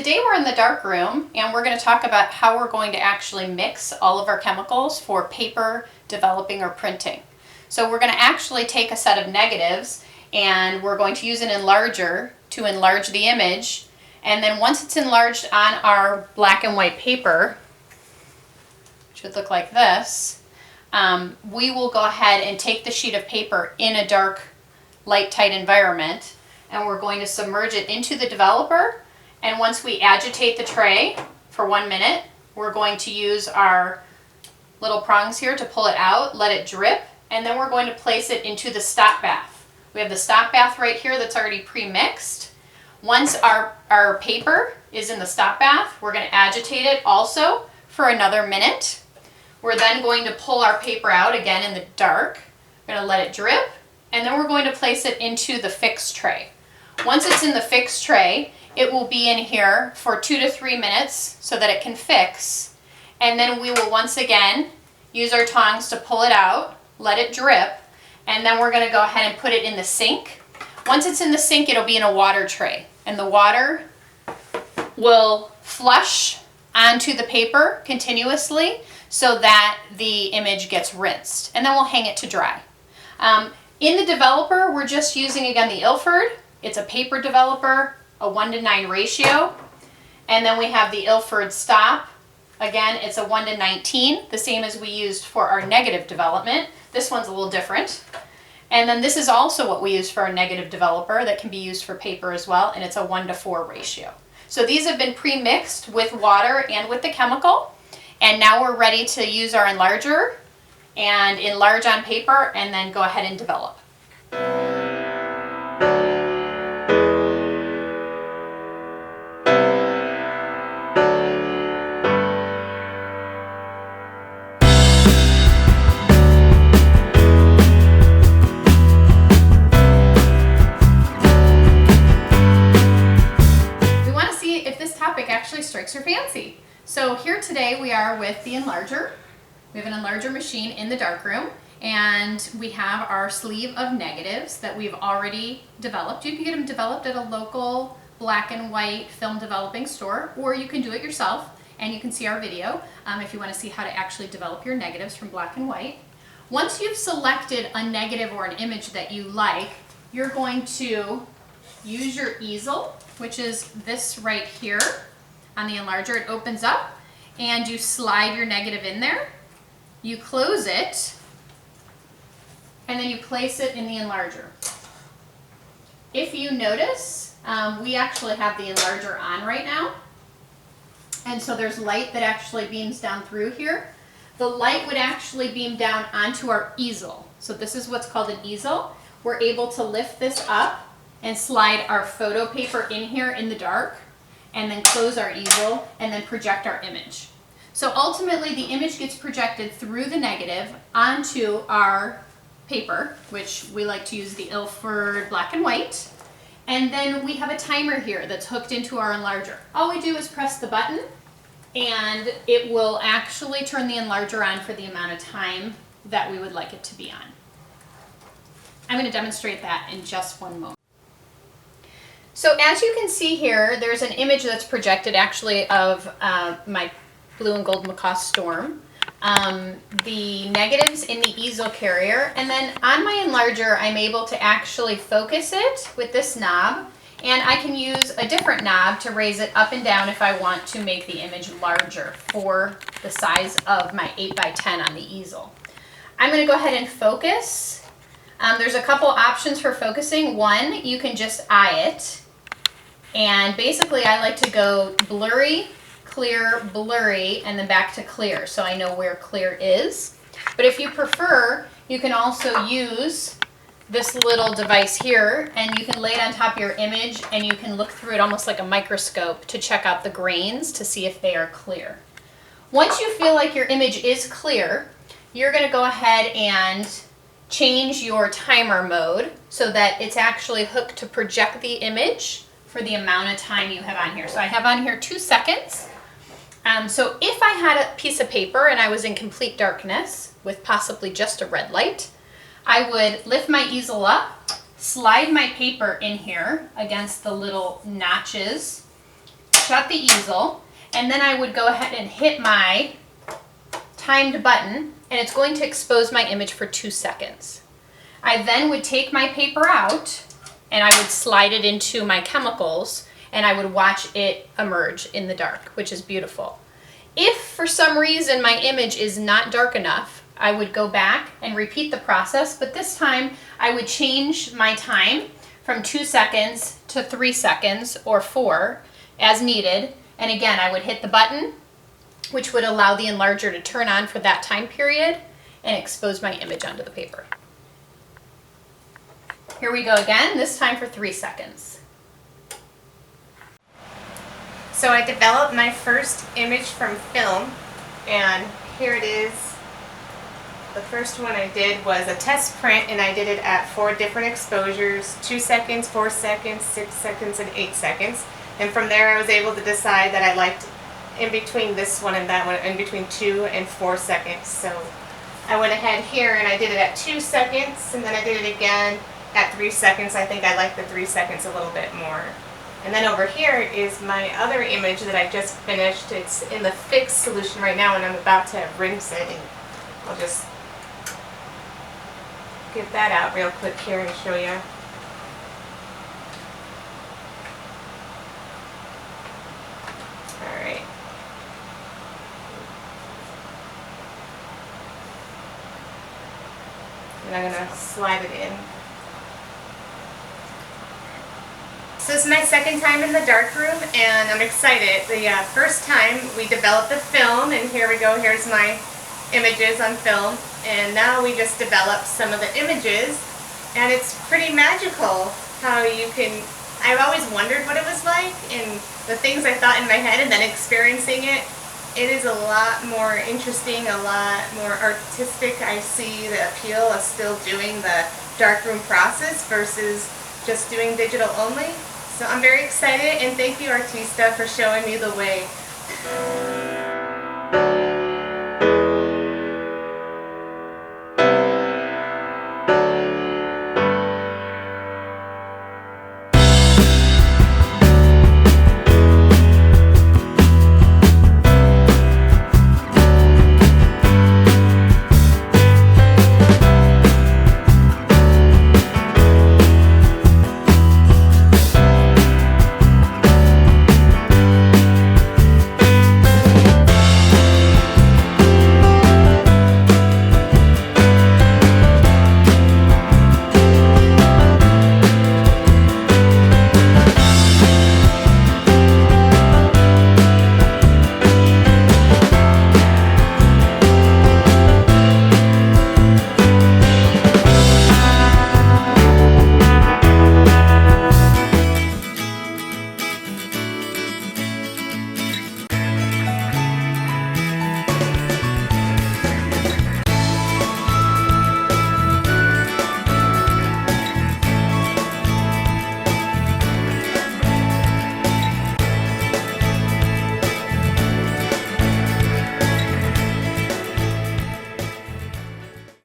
today we're in the dark room and we're going to talk about how we're going to actually mix all of our chemicals for paper developing or printing. So we're going to actually take a set of negatives and we're going to use an enlarger to enlarge the image, and then once it's enlarged on our black and white paper, which should look like this, we will go ahead and take the sheet of paper in a dark, light, tight environment, and we're going to submerge it into the developer. And once we agitate the tray for 1 minute, we're going to use our little prongs here to pull it out, let it drip, and then we're going to place it into the stop bath. We have the stop bath right here that's already pre-mixed. Once our paper is in the stop bath, we're going to agitate it also for another minute. We're then going to pull our paper out again in the dark. We're going to let it drip, and then we're going to place it into the fixed tray. Once it's in the fixed tray, it will be in here for 2 to 3 minutes so that it can fix. And then we will once again use our tongs to pull it out, let it drip, and then we're going to go ahead and put it in the sink. Once it's in the sink, it'll be in a water tray, and the water will flush onto the paper continuously so that the image gets rinsed, and then we'll hang it to dry. In the developer, we're just using again the Ilford. It's a paper developer, a 1:9 ratio, and then we have the Ilford stop. Again, it's a 1:19, the same as we used for our negative development. This one's a little different. And then this is also what we use for our negative developer that can be used for paper as well, and it's a 1:4 ratio. So these have been pre-mixed with water and with the chemical, and now we're ready to use our enlarger and enlarge on paper and then go ahead and develop. Actually strikes your fancy. So here today we are with the enlarger. We have an enlarger machine in the darkroom, and we have our sleeve of negatives that we've already developed. You can get them developed at a local black and white film developing store, or you can do it yourself, and you can see our video if you want to see how to actually develop your negatives from black and white. Once you've selected a negative or an image that you like, you're going to use your easel, which is this right here. On the enlarger, it opens up and you slide your negative in there. You close it and then you place it in the enlarger. If you notice, we actually have the enlarger on right now. And so there's light that actually beams down through here. The light would actually beam down onto our easel. So this is what's called an easel. We're able to lift this up and slide our photo paper in here in the dark, and then close our easel, and then project our image. So ultimately the image gets projected through the negative onto our paper, which we like to use the Ilford black and white, and then we have a timer here that's hooked into our enlarger. All we do is press the button, and it will actually turn the enlarger on for the amount of time that we would like it to be on. I'm going to demonstrate that in just one moment. So as you can see here, there's an image that's projected actually of my blue and gold macaw storm, the negatives in the easel carrier, and then on my enlarger I'm able to actually focus it with this knob, and I can use a different knob to raise it up and down if I want to make the image larger for the size of my 8x10 on the easel. I'm going to go ahead and focus. There's a couple options for focusing. One, you can just eye it. And basically I like to go blurry, clear, blurry, and then back to clear so I know where clear is. But if you prefer, you can also use this little device here, and you can lay it on top of your image and you can look through it almost like a microscope to check out the grains to see if they are clear. Once you feel like your image is clear, you're going to go ahead and change your timer mode so that it's actually hooked to project the image for the amount of time you have on here. So I have on here 2 seconds. So if I had a piece of paper and I was in complete darkness with possibly just a red light, I would lift my easel up, slide my paper in here against the little notches, shut the easel, and then I would go ahead and hit my timed button, and it's going to expose my image for 2 seconds. I then would take my paper out and I would slide it into my chemicals, and I would watch it emerge in the dark, which is beautiful. If for some reason my image is not dark enough, I would go back and repeat the process, but this time I would change my time from 2 seconds to 3 seconds or 4 as needed. And again, I would hit the button, which would allow the enlarger to turn on for that time period and expose my image onto the paper. Here we go again, this time for 3 seconds. So I developed my first image from film, and here it is. The first one I did was a test print, and I did it at 4 different exposures, 2 seconds, 4 seconds, 6 seconds, and 8 seconds. And from there I was able to decide that I liked in between this one and that one, in between 2 and 4 seconds. So I went ahead here and I did it at 2 seconds, and then I did it again at 3 seconds. I think I like the 3 seconds a little bit more. And then over here is my other image that I just finished. It's in the fix solution right now, and I'm about to rinse it. And I'll just get that out real quick here and show you. Alright. And I'm going to slide it in. So this is my second time in the darkroom, and I'm excited. The first time we developed the film, and here we go, here's my images on film, and now we just developed some of the images, and it's pretty magical how you can, I've always wondered what it was like, and the things I thought in my head, and then experiencing it, it is a lot more interesting, a lot more artistic. I see the appeal of still doing the darkroom process versus just doing digital only. So I'm very excited, and thank you, Artista, for showing me the way.